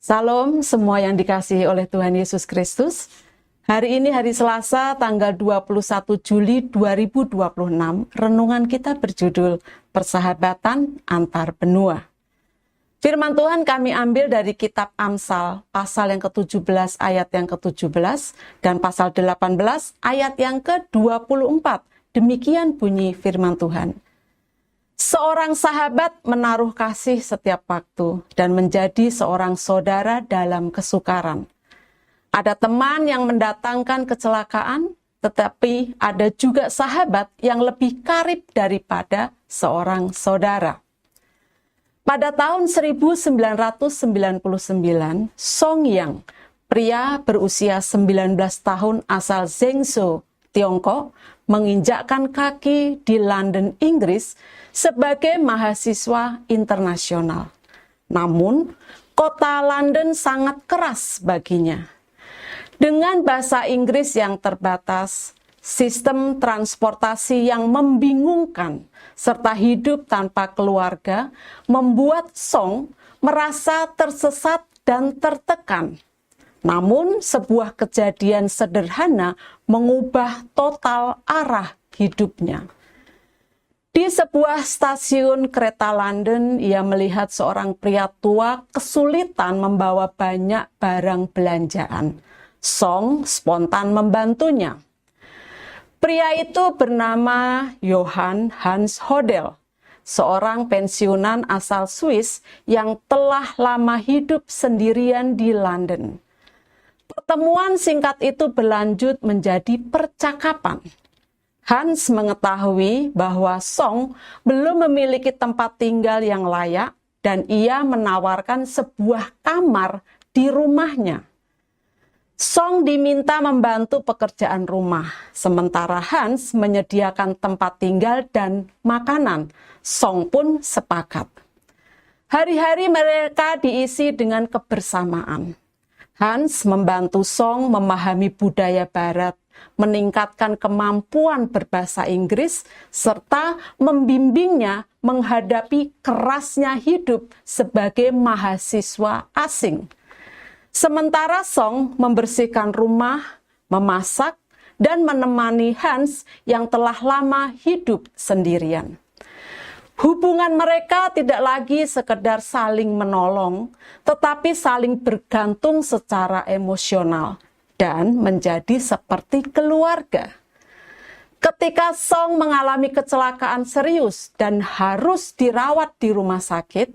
Salam semua yang dikasihi oleh Tuhan Yesus Kristus. Hari ini hari Selasa tanggal 21 Juli 2026. Renungan kita berjudul Persahabatan Antar Benua. Firman Tuhan kami ambil dari kitab Amsal pasal yang ke-17 ayat yang ke-17 dan pasal 18 ayat yang ke-24. Demikian bunyi firman Tuhan. Seorang sahabat menaruh kasih setiap waktu dan menjadi seorang saudara dalam kesukaran. Ada teman yang mendatangkan kecelakaan, tetapi ada juga sahabat yang lebih karib daripada seorang saudara. Pada tahun 1999, Song Yang, pria berusia 19 tahun asal Zhengzhou, Tiongkok, menginjakkan kaki di London, Inggris sebagai mahasiswa internasional. Namun, kota London sangat keras baginya. Dengan bahasa Inggris yang terbatas, sistem transportasi yang membingungkan, serta hidup tanpa keluarga, membuat Song merasa tersesat dan tertekan. Namun, sebuah kejadian sederhana mengubah total arah hidupnya. Di sebuah stasiun kereta London, ia melihat seorang pria tua kesulitan membawa banyak barang belanjaan. Song spontan membantunya. Pria itu bernama Johann Hans Hodel, seorang pensiunan asal Swiss yang telah lama hidup sendirian di London. Pertemuan singkat itu berlanjut menjadi percakapan. Hans mengetahui bahwa Song belum memiliki tempat tinggal yang layak dan ia menawarkan sebuah kamar di rumahnya. Song diminta membantu pekerjaan rumah, sementara Hans menyediakan tempat tinggal dan makanan. Song pun sepakat. Hari-hari mereka diisi dengan kebersamaan. Hans membantu Song memahami budaya Barat, meningkatkan kemampuan berbahasa Inggris, serta membimbingnya menghadapi kerasnya hidup sebagai mahasiswa asing. Sementara Song membersihkan rumah, memasak, dan menemani Hans yang telah lama hidup sendirian. Hubungan mereka tidak lagi sekedar saling menolong, tetapi saling bergantung secara emosional dan menjadi seperti keluarga. Ketika Song mengalami kecelakaan serius dan harus dirawat di rumah sakit,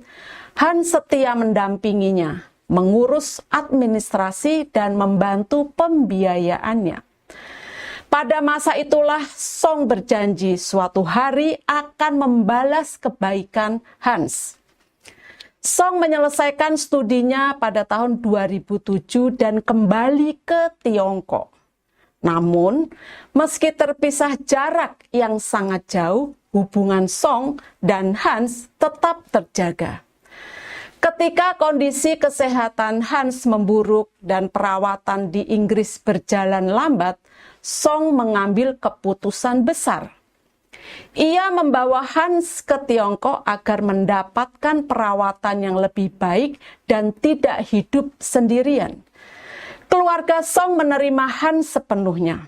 Hans setia mendampinginya, mengurus administrasi dan membantu pembiayaannya. Pada masa itulah Song berjanji suatu hari akan membalas kebaikan Hans. Song menyelesaikan studinya pada tahun 2007 dan kembali ke Tiongkok. Namun, meski terpisah jarak yang sangat jauh, hubungan Song dan Hans tetap terjaga. Ketika kondisi kesehatan Hans memburuk dan perawatan di Inggris berjalan lambat, Song mengambil keputusan besar. Ia membawa Hans ke Tiongkok agar mendapatkan perawatan yang lebih baik dan tidak hidup sendirian. Keluarga Song menerima Hans sepenuhnya.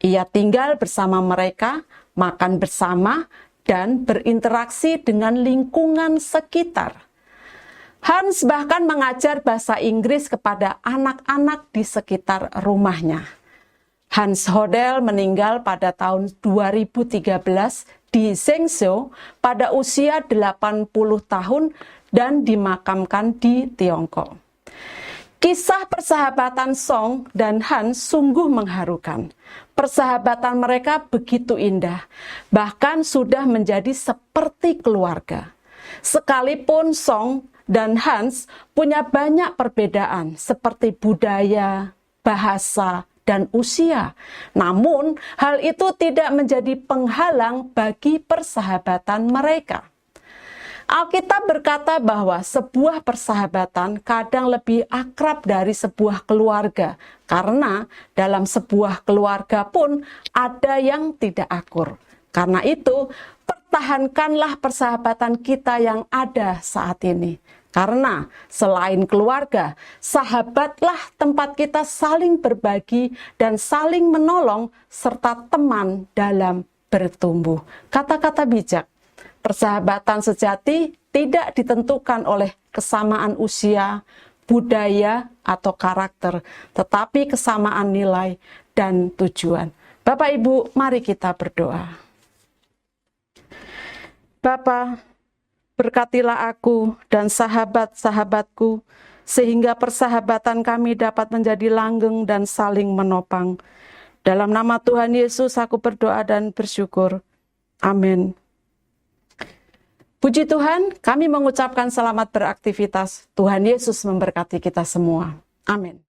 Ia tinggal bersama mereka, makan bersama, dan berinteraksi dengan lingkungan sekitar. Hans bahkan mengajar bahasa Inggris kepada anak-anak di sekitar rumahnya. Hans Hodel meninggal pada tahun 2013 di Zhengzhou pada usia 80 tahun dan dimakamkan di Tiongkok. Kisah persahabatan Song dan Hans sungguh mengharukan. Persahabatan mereka begitu indah, bahkan sudah menjadi seperti keluarga. Sekalipun Song dan Hans punya banyak perbedaan seperti budaya, bahasa, dan usia. Namun, hal itu tidak menjadi penghalang bagi persahabatan mereka. Alkitab berkata bahwa sebuah persahabatan kadang lebih akrab dari sebuah keluarga, karena dalam sebuah keluarga pun ada yang tidak akur. Karena itu, pertahankanlah persahabatan kita yang ada saat ini. Karena selain keluarga, sahabatlah tempat kita saling berbagi dan saling menolong serta teman dalam bertumbuh. Kata-kata bijak. Persahabatan sejati tidak ditentukan oleh kesamaan usia, budaya, atau karakter, tetapi kesamaan nilai dan tujuan. Bapak Ibu, mari kita berdoa. Bapa, berkatilah aku dan sahabat-sahabatku, sehingga persahabatan kami dapat menjadi langgeng dan saling menopang. Dalam nama Tuhan Yesus aku berdoa dan bersyukur. Amin. Puji Tuhan, kami mengucapkan selamat beraktivitas. Tuhan Yesus memberkati kita semua. Amin.